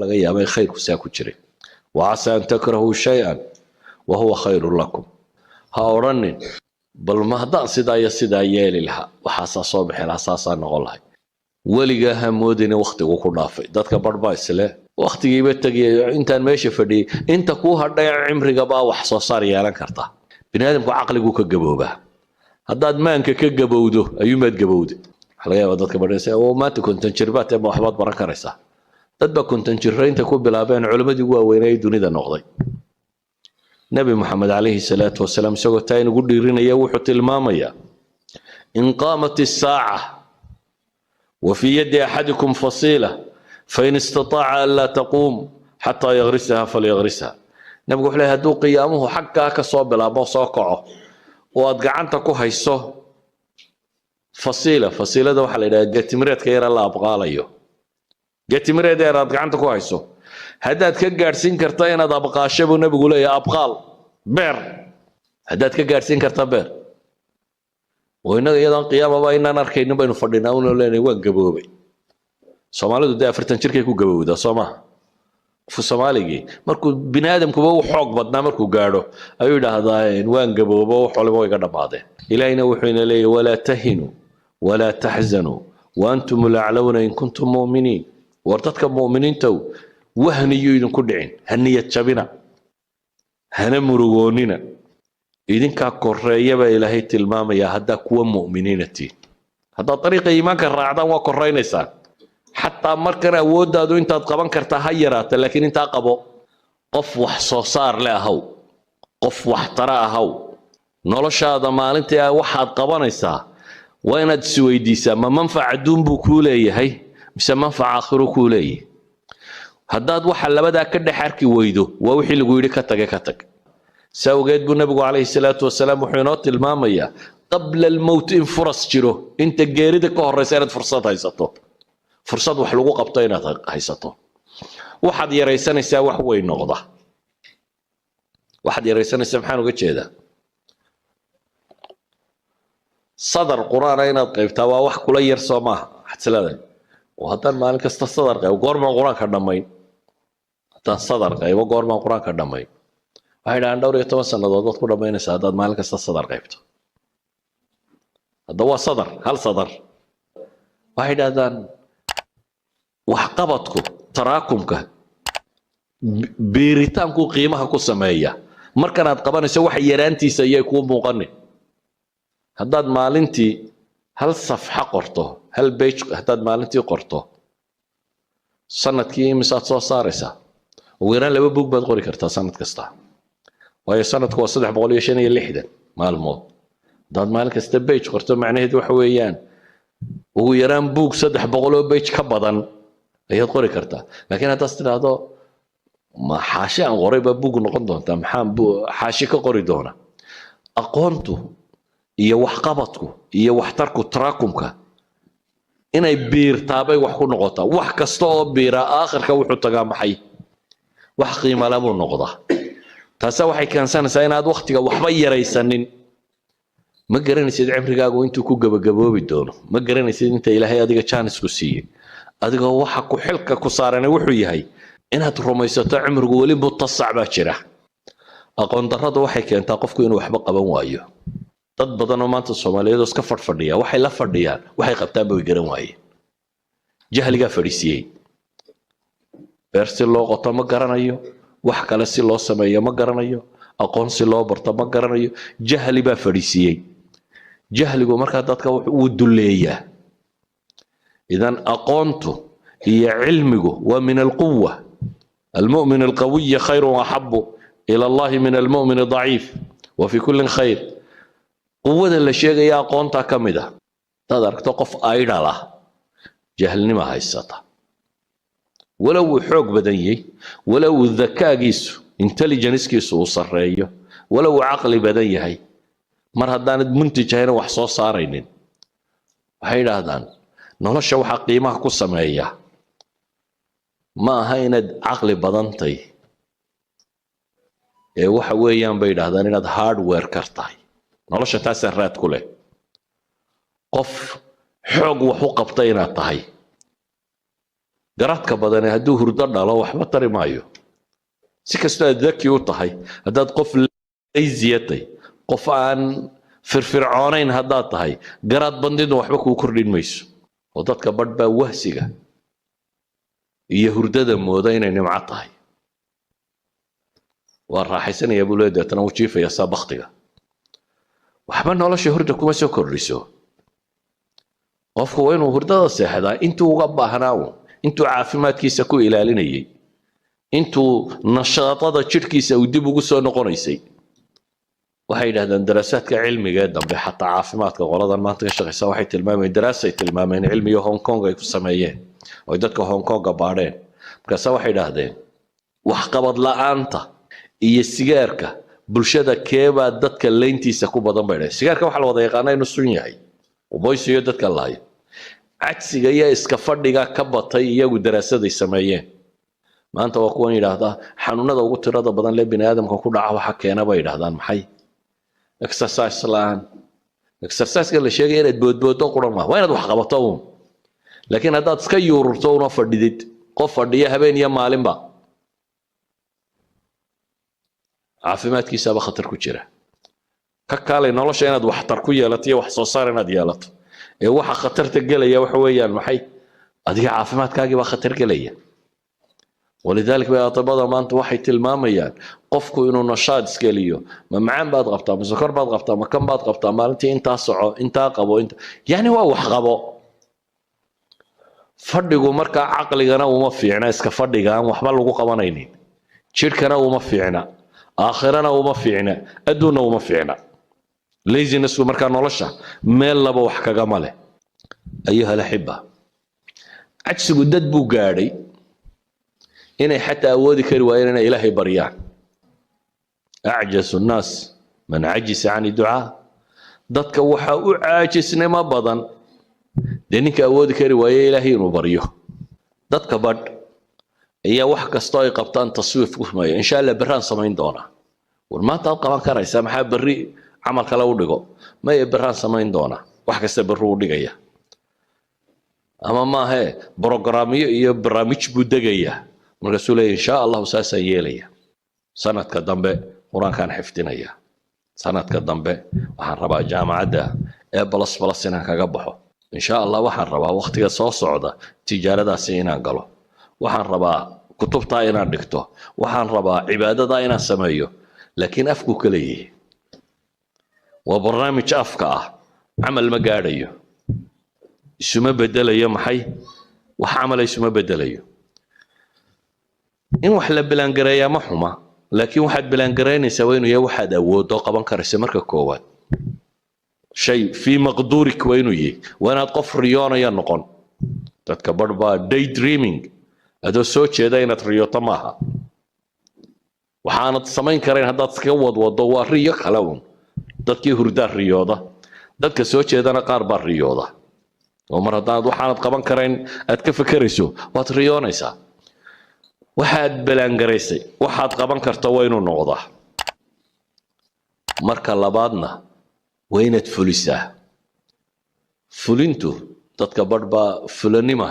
laga yaabay khayrku saa ku jiray وعسى أن تكرهوا شيئا وهو خير لكم هاورنين بل ما هدا سدا يالي لها وحاسا صوبح الاساسا نقولها وليغا همودين وقتigu ku dhaafay dadka barba isle waqtigiiba tagay intaan meesha fadhiyay inta ku hadhay cimriga baa wax soo saar yeelan karta bini'aadamku aqligu ka gabooba hadaad maanka ka gabowdo ayuumaad gabowday waxa laga yaabaa dadka badheysay oo maanta konton jirbaad ama waxbaad baran karaysaa dad ba konton jirreynta ku bilaabeen culimadii waaweynay dunida noqday nabi maxamed alayhi salaatu wasalaam isagoo taa inagu dhiirinaya wuxuu tilmaamaya in qaamat as-saa'a وفي يد أحدكم فصيلة فإن استطاع ألا تقوم حتى يغرسها فليغرسها نبقى عليه هدو قيامه حقا كصوب لا بوصاقعه وأدقعنت كوهيسو فصيلة ده وحل إذا جت مريت كير الله أبغى ليه جت مريت إذا أدقعنت كوهيسو هدات كجارسين كرتين هذا أبغى شبه نبقى له يا أبغال بير هدات كجارسين كرتا بير وإن يدان قيامة بيننا نركين بين فردنا ونلين وين جبوبي سومالي ده أفرتن شركة كو جبوبي ده سوما في الصومالي مركو بنادم كبو حق بدنا مركو قارو أيوة هذا وين جبوبه وحول ما يقدر بعضه إلينا وحين لي ولا تهنوا ولا تحزنوا وأنتم الأعلون إن كنتم مؤمنين ورتتك مؤمنين تو وهني يدن كدعين هنية شبنا هنمروننا idinka koreeyaba ilaahay tilmaamaya hadda kuwa mu'miniinati hadda dariiqa iimaanka raacdan waa koreynaysaa hatta markan awoodaadu intaad qaban kartaa ha yaraata laakiin inta qabo qof wax soo saar leh ahaw qof wax tara ahaw noloshaada maalintii waxaad qabanaysaa waa inaad isweydiisaa ma manfac adduun buu ku leeyahay mise manfac aakhiro ku leeyahay haddaad waxa labada ka dhaxarki weydo waa wixii lagu yiri ka tag ساوجد بالنبي عليه الصلاة والسلام وحينات المامية قبل الموت إن فرص جرو أنت جارد كهر رسالة فرصات هيسطو فرصات وحلقوا قبطين هيسطو واحد يريسان يساوي حوي النقضة واحد يريسان سبحانه قد هذا صدر قرآن أين قيبتا وح كل يرسمه حتى لا وهذا مالك استصدر قيب وقرما القرآن كردمين حتى صدر قيب وقرما القرآن كردمين waxay dhowr iyo 10 sanadood ku dhameynaysaa dad maalin kasta sadar qaybto hada waa sadar hal sadar waxay dhaadaan wax qabadku taraakumka beeritaanku qiimaha ku sameeya markan aad qabanayso wax yaraantiisa ayay ku muuqanay hadaad maalintii hal safxa qorto hal page hadaad maalintii qorto sanadkii imisaad soo saaraysaa ugu yaraan 2 buug baad qori kartaa sanad kasta وهي سنة كوا صدح بقولي شنو اللحدة مال الموت ضد مالك استبيج قرطو معناه دو حويان وهو يران بوك صدح بقولو بيج كبضن هي قري كرتا لكن هذا هذا ما حاشا قريبه بوك نقدون تم حام بو حاشي كقري دونا اقونتو iyo wax qabadku iyo waxtarku tarakumka inay biir taabay wax ku noqoto wax kasto oo biira aakhirka wuxuu tagaa maxay wax qiimo leh buu noqdaa taasa waxay keensanaysaa inaad waqtiga waxba yaraysanin ma garanaysid cimrigaagu intuu ku gabagaboobi doono ma garanaysid inta ilaahay adiga chance ku siiyay adiga waxa ku xilka ku saaran wuxuu yahay inaad rumaysato cimrigu wali mutasac baa jira aqoon darrada waxay keentaa qofku inuu waxba qaban waayo dad badan oo maanta Soomaaliyeed iska fadhiya waxay la fadhiyaan waxay qabtaan bay garan waayeen jahliga fadhiisiyay beersi loo qoto ma garanayo wax kale si loo sameeyo ma garanayo aqoon si loo barto ma garanayo jahli baa fadhiisiyay jahligu marka dadka uu duleeyaa idan aqoontu iyo cilmigu waa min alquwa المؤمن القوي خير وأحب إلى الله من المؤمن الضعيف وفي كل خير قوة الشيء يا قونتا كمدة تقدر تقف أيضا له جهلني ما هي السطح ولو حوق بدني ولو الذكاء جيسو انتليجنس كيسو وصريه ولو عقلي بدني هاي مر هدان منتج هنا وحصو صارين هاي هدان نولش وحا قيمه كو سميه ما هينا عقلي بدنتي ee waxa weeyaan bay yiraahdaan inaad hardware kartahay nolosha taas raad ku leh qof xoog wax u qabtay inaad tahay garaadka badane hadduu hurdo dhalo waxba tari maayo si kastoo aad daki u tahay haddaad qof laysiyatay qof aan firfircoonayn haddaad tahay garaad bandidu waxba kuu kordhin mayso oo dadka badh baa wahsiga iyo hurdada mooda inay nimco tahay waa raaxaysanaya buu leeyahay deetana uu jiifaya saa baktiga waxba nolosha hurda kuma soo kordhiso qofku waa inuu hurdada seexdaa intuu uga baahnaa intuu caafimaadkiisa ku ilaalinayay intuu nashaadada jidhkiisa uu dib ugu soo noqonaysay waxay yidhahdaan daraasaadka cilmiga ee dambe xataa caafimaadka qoladan maanta ka shaqaysa waxay tilmaamayeen daraasay tilmaameen cilmiga Hong Kong ay ku sameeyeen oo dadka Hong Kong baadheen markaas waxay yidhaahdeen wax qabad la'aanta iyo sigaarka bulshada keeba dadka leyntiisa ku badan bay sigaarka waxa la wada yaqaanaa inuu sun yahay oo boysiyo dadka laayo cagsiga iyo iska fadhiga ka batay iyagu daraasaday sameeyeen maanta waa kuwan yiraahdaa xanuunada ugu tirada badan ee bini'aadamka ku dhaca waxa keena bay yiraahdaan maxay exercise laan exercise la sheegay inaad boodboodo quran ma waa inaad wax qabato laakiin haddaad iska yuururto una fadhidid qof fadhiya habeen iyo maalinba caafimaadkiisa ba khatar ku jira ka kaalay nolosha inaad wax tar ku yeelato iyo wax soo saar inaad yeelato ee waxa khatarta galaya waxa weeyaan maxay adiga caafimaadkaaga ba khatar galaya ولذلك بقى طبعا ما أنت واحد الماميان قفكو إنه نشاط سكيليو ما معان بعد غبطة ما سكر بعد غبطة ما كم بعد غبطة ما أنت صعو أنت قبو أنت يعني هو وحقبو فردقو مركا عقلي أنا وما في عنا إسك فردقا وحبل وقو قوانينين شركنا وما في عنا آخرنا وما في عنا أدونا وما في عنا ليزي نسو مركا نولشة ميل لبو حكا قماله أيها الأحبة عكس قدد بو قاري إني حتى أودي كرواينا إلهي بريان أعجز الناس من عجز عن الدعاء ضدك وحا أعجز نما بضن لأنك أودي كروايا إلهي نبريه ضدك بد هي وحكا ستاي قبطان تصويف كفمايا إن شاء الله بران سمين دونا والما تلقى ما كان يسامحها بري عمل كلاو دقو ما يبران سمين دونا وحكا استبرو دقيا أما ما هي بروغرامية هي برامج بودقيا markaasuu leeyahay insha allahu saasa yeelaya sanadka dambe quraankan xifdinaya sanadka dambe waxaan rabaa jaamacadda ee balas inaan kaga baxo insha allah waxaan rabaa waqtiga soo socda tijaaradaasi inaan galo waxaan rabaa kutubta inaan dhigto waxaan rabaa cibaadada inaan sameeyo laakiin afku kaleeyay waa barnaamij afka ah amal ma gaadhayo isuma bedelayo maxay wax amal isuma bedelayo in wax la bilaan gareeyaa ma xuma laakiin waxaad bilaan gareynaysaa waa inuu yahay waxaad awooddo qaban karaysa marka koowaad shay fii maqduurik waa inuu yahay waa inaad qof riyoonaya noqon dadka badh baa day dreaming adoo soo jeeda inaad riyooto maaha waxaanad samayn karayn haddaad iskaga wadwado waa riyo kale uun dadkii hurdaa riyooda dadka soo jeedana qaar baa riyooda oo mar haddaad waxaanad qaban karayn aad ka fekerayso waad riyoonaysaa waxaad balaan garaysay waxaad qaban karto waa inuu noqdaa marka labaadna waa inaad fulisaa fulintu dadka badh baa fulanima